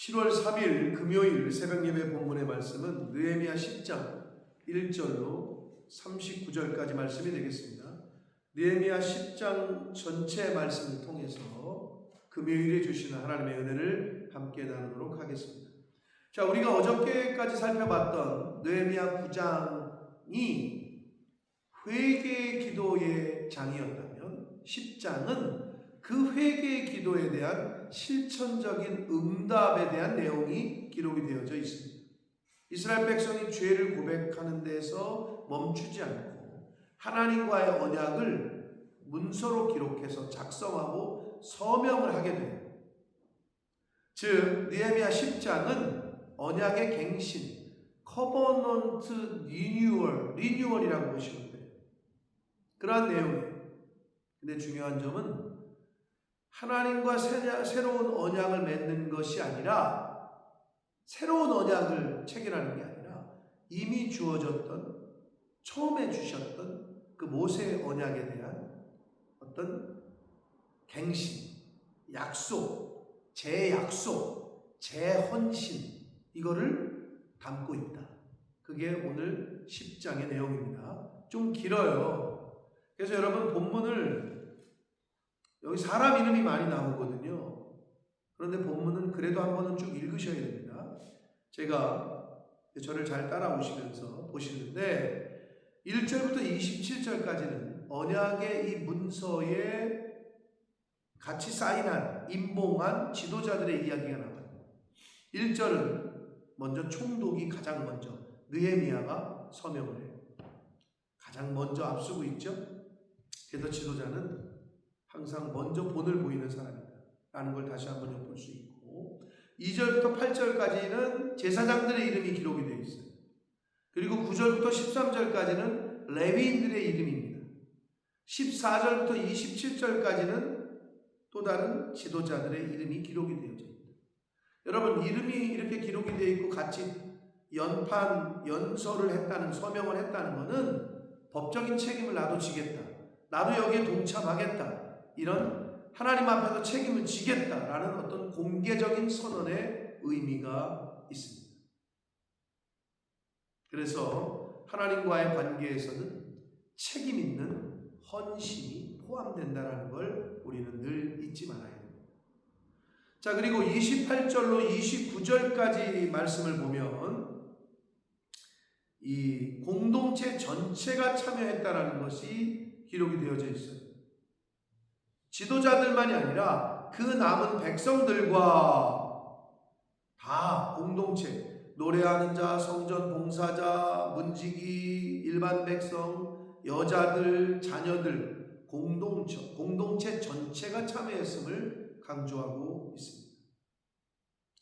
7월 3일 금요일 새벽 예배 본문의 말씀은 느헤미야 10장 1절로 39절까지 말씀이 되겠습니다. 느헤미야 10장 전체 말씀을 통해서 금요일에 주시는 하나님의 은혜를 함께 나누도록 하겠습니다. 자, 우리가 어저께까지 살펴봤던 느헤미야 9장이 회개의 기도의 장이었다면 10장은 그 회개의 기도에 대한 실천적인 응답에 대한 내용이 기록이 되어져 있습니다. 이스라엘 백성이 죄를 고백하는 데서 멈추지 않고 하나님과의 언약을 문서로 기록해서 작성하고 서명을 하게 돼요. 즉 느헤미야 10장은 언약의 갱신, 커버넌트 리뉴얼이라고 보시면 돼요. 그러한 내용이에요. 근데 중요한 점은 하나님과 새로운 언약을 맺는 것이 아니라 새로운 언약을 체결하는 게 아니라 이미 주어졌던 처음에 주셨던 그 모세의 언약에 대한 어떤 갱신, 약속, 재약속, 재헌신 이거를 담고 있다. 그게 오늘 10장의 내용입니다. 좀 길어요. 그래서 여러분 본문을 여기 사람 이름이 많이 나오거든요. 그런데 본문은 그래도 한 번은 쭉 읽으셔야 됩니다. 제가 저를 잘 따라오시면서 보시는데 1절부터 27절까지는 언약의 이 문서에 같이 사인한, 임봉한 지도자들의 이야기가 나와요. 1절은 먼저 총독이 가장 먼저 느헤미야가 서명을 해요. 가장 먼저 앞서고 있죠. 그래서 지도자는 항상 먼저 본을 보이는 사람이다 라는 걸 다시 한번 엿볼 수 있고 2절부터 8절까지는 제사장들의 이름이 기록이 되어 있어요. 그리고 9절부터 13절까지는 레위인들의 이름입니다. 14절부터 27절까지는 또 다른 지도자들의 이름이 기록이 되어져 있다. 여러분 이름이 이렇게 기록이 되어 있고 같이 연서를 했다는, 서명을 했다는 것은 법적인 책임을 나도 지겠다, 나도 여기에 동참하겠다, 이런 하나님 앞에서 책임을 지겠다라는 어떤 공개적인 선언의 의미가 있습니다. 그래서 하나님과의 관계에서는 책임 있는 헌신이 포함된다는 걸 우리는 늘 잊지 말아야 됩니다. 자, 그리고 28절로 29절까지 말씀을 보면 이 공동체 전체가 참여했다는 것이 기록이 되어져 있어요. 지도자들만이 아니라 그 남은 백성들과 다 공동체, 노래하는 자, 성전 봉사자, 문지기, 일반 백성, 여자들, 자녀들, 공동체 전체가 참여했음을 강조하고 있습니다.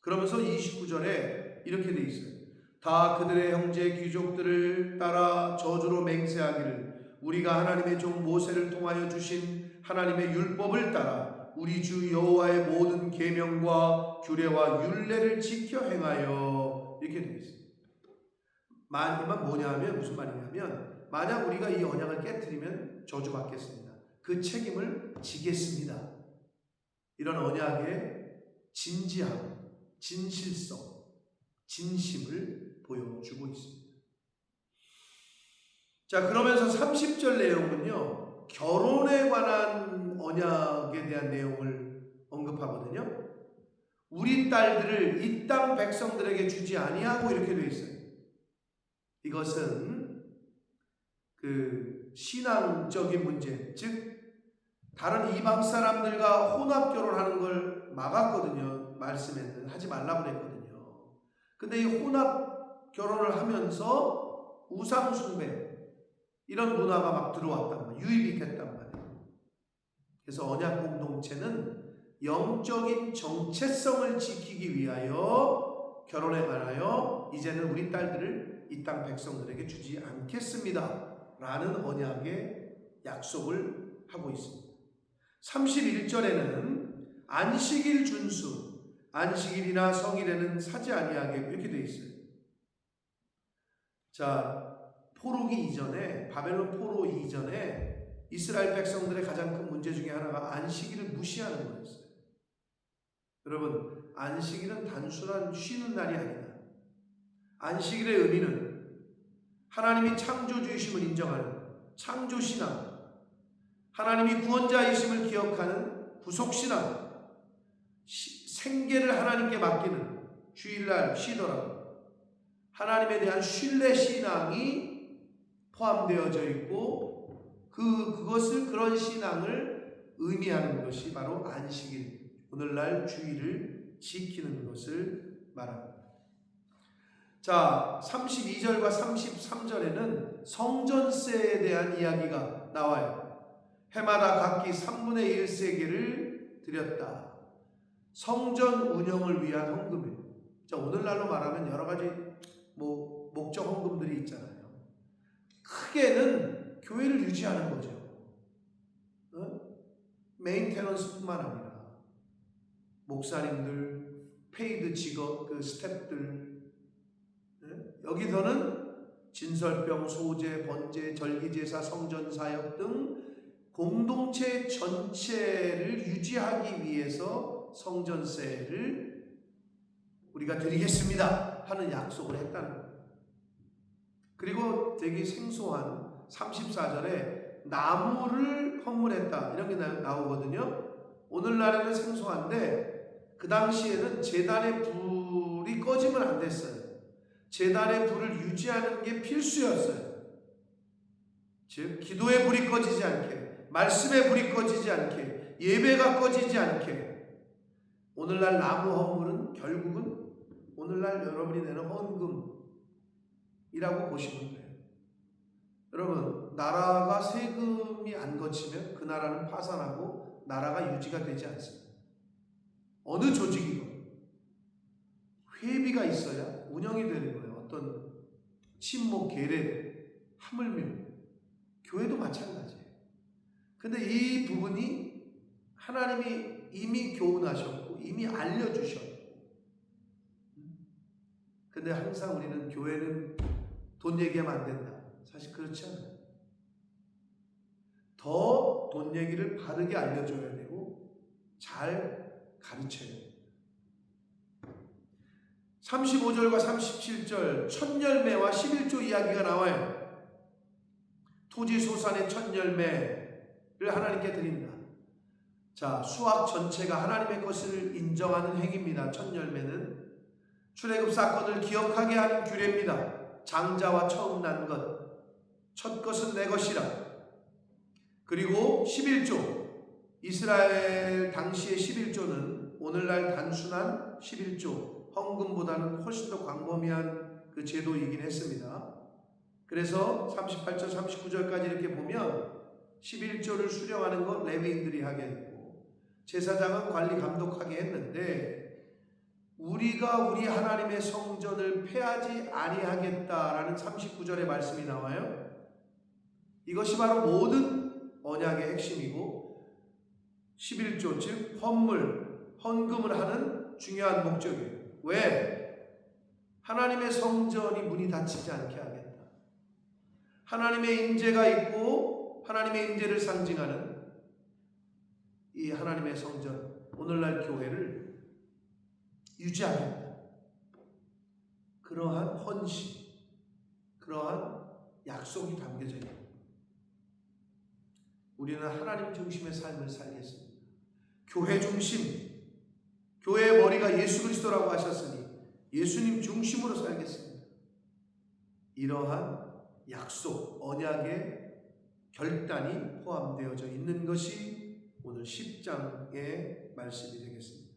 그러면서 29절에 이렇게 돼 있어요. 다 그들의 형제 귀족들을 따라 저주로 맹세하기를 우리가 하나님의 종 모세를 통하여 주신 하나님의 율법을 따라 우리 주 여호와의 모든 계명과 규례와 율례를 지켜 행하여 이렇게 되어 있습니다. 이만 뭐냐면 무슨 말이냐면 만약 우리가 이 언약을 깨트리면 저주받겠습니다. 그 책임을 지겠습니다. 이런 언약의 진지함, 진실성, 진심을 보여주고 있습니다. 자, 그러면서 30절 내용은요 결혼에 관한 언약에 대한 내용을 언급하거든요. 우리 딸들을 이 땅 백성들에게 주지 아니하고 이렇게 되어 있어요. 이것은 그 신앙적인 문제, 즉 다른 이방 사람들과 혼합 결혼하는 걸 막았거든요. 말씀에는 하지 말라고 그랬거든요. 근데 이 혼합 결혼을 하면서 우상 숭배 이런 문화가 막 들어왔단 말이에요. 유입이 됐단 말이에요. 그래서 언약 공동체는 영적인 정체성을 지키기 위하여 결혼에 관하여 이제는 우리 딸들을 이 땅 백성들에게 주지 않겠습니다 라는 언약의 약속을 하고 있습니다. 31절에는 안식일 준수, 안식일이나 성일에는 사지 아니하게 이렇게 되어 있어요. 자, 포로기 이전에, 바벨론 포로 이전에 이스라엘 백성들의 가장 큰 문제 중에 하나가 안식일을 무시하는 거였어요. 여러분, 안식일은 단순한 쉬는 날이 아니다. 안식일의 의미는 하나님이 창조주이심을 인정하는 창조신앙, 하나님이 구원자이심을 기억하는 구속신앙, 생계를 하나님께 맡기는, 주일날 쉬더라도 하나님에 대한 신뢰신앙이 포함되어져 있고 그런 신앙을 의미하는 것이 바로 안식일, 오늘날 주일을 지키는 것을 말합니다. 자, 32절과 33절에는 성전세에 대한 이야기가 나와요. 해마다 각기 3분의 1세계를 드렸다. 성전 운영을 위한 헌금이에요. 자, 오늘날로 말하면 여러 가지 목적 헌금들이 있잖아요. 크게는 교회를 유지하는 거죠. 메인테넌스뿐만 아니라 목사님들, 페이드 직업, 스태프들, 여기서는 진설병, 소제, 번제, 절기제사, 성전사역 등 공동체 전체를 유지하기 위해서 성전세를 우리가 드리겠습니다 하는 약속을 했다는 거예요. 그리고 되게 생소한 34절에 나무를 헌물했다 이런 게 나오거든요. 오늘날에는 생소한데 그 당시에는 제단의 불이 꺼지면 안 됐어요. 제단의 불을 유지하는 게 필수였어요. 즉 기도의 불이 꺼지지 않게, 말씀의 불이 꺼지지 않게, 예배가 꺼지지 않게. 오늘날 나무 헌물은 결국은 오늘날 여러분이 내는 헌금이라고 보시면 돼요. 여러분, 나라가 세금이 안 거치면 그 나라는 파산하고 나라가 유지가 되지 않습니다. 어느 조직이건 회비가 있어야 운영이 되는 거예요. 어떤 친목 계례, 하물며 교회도 마찬가지예요. 근데 이 부분이 하나님이 이미 교훈하셨고 이미 알려주셨고, 근데 항상 우리는 교회는 돈 얘기하면 안 된다. 사실 그렇지 않아요. 더 돈 얘기를 바르게 알려줘야 되고 잘 가르쳐야 돼요. 35절과 37절 첫 열매와 11조 이야기가 나와요. 토지 소산의 첫 열매를 하나님께 드린다. 자, 수확 전체가 하나님의 것을 인정하는 행위입니다. 첫 열매는 출애굽 사건을 기억하게 하는 규례입니다. 장자와 처음 난 것, 첫 것은 내 것이라. 그리고 11조, 이스라엘 당시의 11조는 오늘날 단순한 11조 헌금보다는 훨씬 더 광범위한 그 제도이긴 했습니다. 그래서 38절 39절까지 이렇게 보면 11조를 수령하는 건 레위인들이 하게 했고 제사장은 관리 감독하게 했는데, 우리가 우리 하나님의 성전을 폐하지 아니하겠다라는 39절의 말씀이 나와요. 이것이 바로 모든 언약의 핵심이고 11조 즉 헌금을 하는 중요한 목적이에요. 왜? 하나님의 성전이 문이 닫히지 않게 하겠다. 하나님의 임재가 있고 하나님의 임재를 상징하는 이 하나님의 성전, 오늘날 교회를 유지하겠다. 그러한 헌신, 그러한 약속이 담겨져 있습니다. 우리는 하나님 중심의 삶을 살겠습니다. 교회 중심, 교회의 머리가 예수 그리스도라고 하셨으니 예수님 중심으로 살겠습니다. 이러한 약속, 언약의 결단이 포함되어져 있는 것이 오늘 10장의 말씀이 되겠습니다.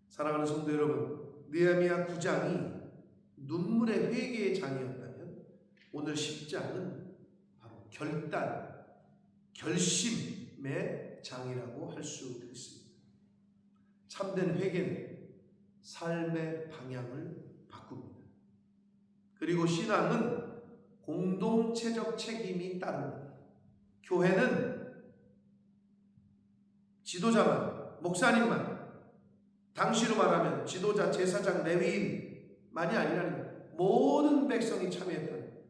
사랑하는 성도 여러분, 느헤미야 9장이 눈물의 회개의 장이었다면 오늘 10장은 바로 결단, 결심의 장이라고 할 수 있습니다. 참된 회개는 삶의 방향을 바꿉니다. 그리고 신앙은 공동체적 책임이 따릅니다. 교회는 지도자만, 목사님만, 당시로 말하면 지도자, 제사장, 레위인만이 아니라는 거예요. 모든 백성이 참여했다는 거예요.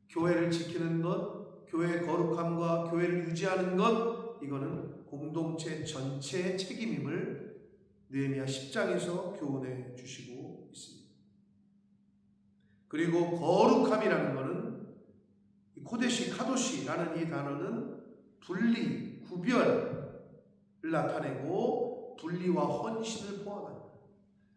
교회를 지키는 것, 교회의 거룩함과 교회를 유지하는 것, 이거는 공동체 전체의 책임임을 느헤미야 10장에서 교훈해 주시고 있습니다. 그리고 거룩함이라는 것은 코데시 카도시라는 이 단어는 분리, 구별을 나타내고 분리와 헌신을 포함합니다.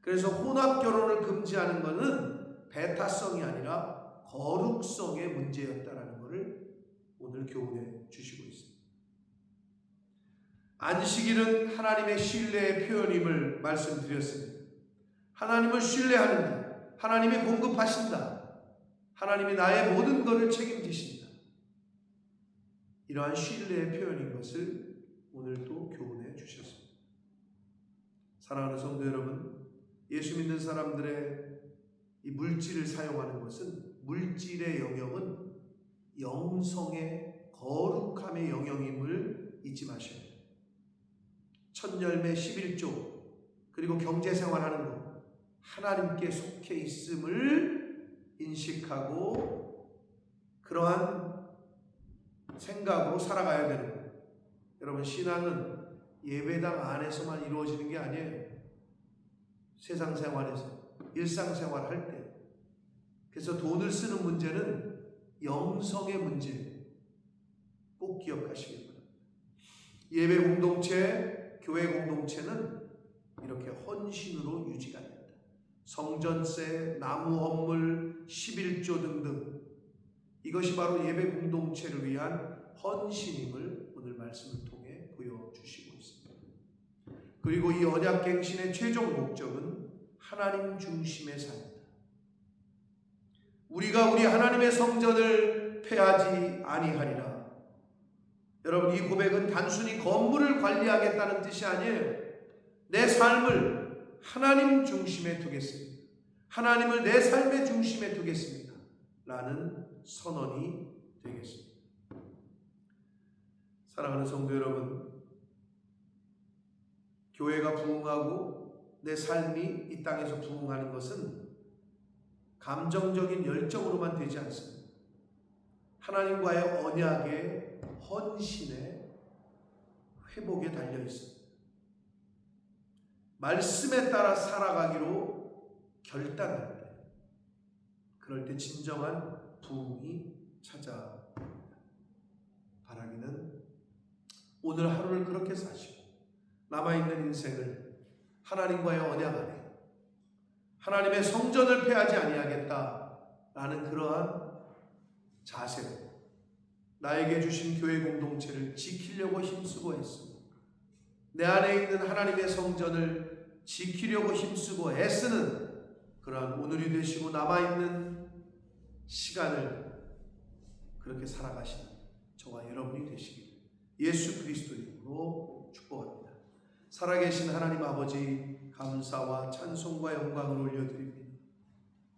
그래서 혼합 결혼을 금지하는 것은 배타성이 아니라 거룩성의 문제였다라는 것을 오늘 교훈해 주시고 있습니다. 안식일은 하나님의 신뢰의 표현임을 말씀드렸습니다. 하나님을 신뢰하는다. 하나님이 공급하신다. 하나님이 나의 모든 것을 책임지신다. 이러한 신뢰의 표현인 것을 오늘도 교훈해 주셨습니다. 사랑하는 성도 여러분, 예수 믿는 사람들의 이 물질을 사용하는 것은 물질의 영역은 영성의 거룩함의 영역임을 잊지 마셔야 돼요. 첫열매 11조 그리고 경제생활하는 것 하나님께 속해 있음을 인식하고 그러한 생각으로 살아가야 되는 거예요. 여러분, 신앙은 예배당 안에서만 이루어지는 게 아니에요. 세상 생활에서, 일상생활 할 때. 그래서 돈을 쓰는 문제는 영성의 문제 꼭 기억하시기 바랍니다. 예배 공동체, 교회 공동체는 이렇게 헌신으로 유지가 됩니다. 성전세, 나무 헌물, 11조 등등 이것이 바로 예배 공동체를 위한 헌신임을 오늘 말씀을 통해 보여주시고 있습니다. 그리고 이 언약갱신의 최종 목적은 하나님 중심의 삶입니다. 우리가 우리 하나님의 성전을 폐하지 아니하리라. 여러분, 이 고백은 단순히 건물을 관리하겠다는 뜻이 아니에요. 내 삶을 하나님 중심에 두겠습니다. 하나님을 내 삶의 중심에 두겠습니다. 라는 선언이 되겠습니다. 사랑하는 성도 여러분, 교회가 부흥하고 내 삶이 이 땅에서 부흥하는 것은 감정적인 열정으로만 되지 않습니다. 하나님과의 언약의 헌신의 회복에 달려 있습니다. 말씀에 따라 살아가기로 결단할 때, 그럴 때 진정한 부흥이 찾아옵니다. 바라기는 오늘 하루를 그렇게 사시고 남아있는 인생을 하나님과의 언약 안에 하나님의 성전을 폐하지 아니하겠다라는 그러한 자세로 나에게 주신 교회 공동체를 지키려고 힘쓰고 했습니다. 내 안에 있는 하나님의 성전을 지키려고 힘쓰고 애쓰는 그러한 오늘이 되시고 남아있는 시간을 그렇게 살아가시는 저와 여러분이 되시길 예수 그리스도 이름으로 축복합니다. 살아계신 하나님 아버지, 감사와 찬송과 영광을 올려드립니다.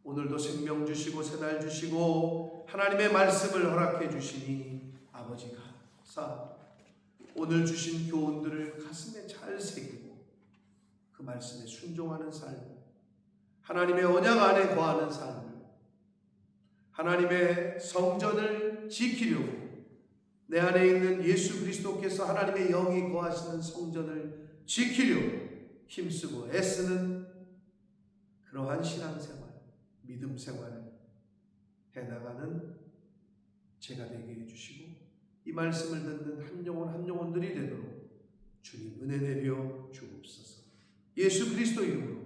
오늘도 생명 주시고 새날 주시고 하나님의 말씀을 허락해 주시니 아버지 감사. 오늘 주신 교훈들을 가슴에 잘 새기고 그 말씀에 순종하는 삶, 하나님의 언약 안에 거하는 삶, 하나님의 성전을 지키려고 내 안에 있는 예수 그리스도께서 하나님의 영이 거하시는 성전을 지키려고 힘쓰고 애쓰는 그러한 신앙생활, 믿음 생활을 해나가는 제가 되게 해주시고 이 말씀을 듣는 한 영혼 한 영혼들이 되도록 주님 은혜 내려 주옵소서. 예수 그리스도 이름으로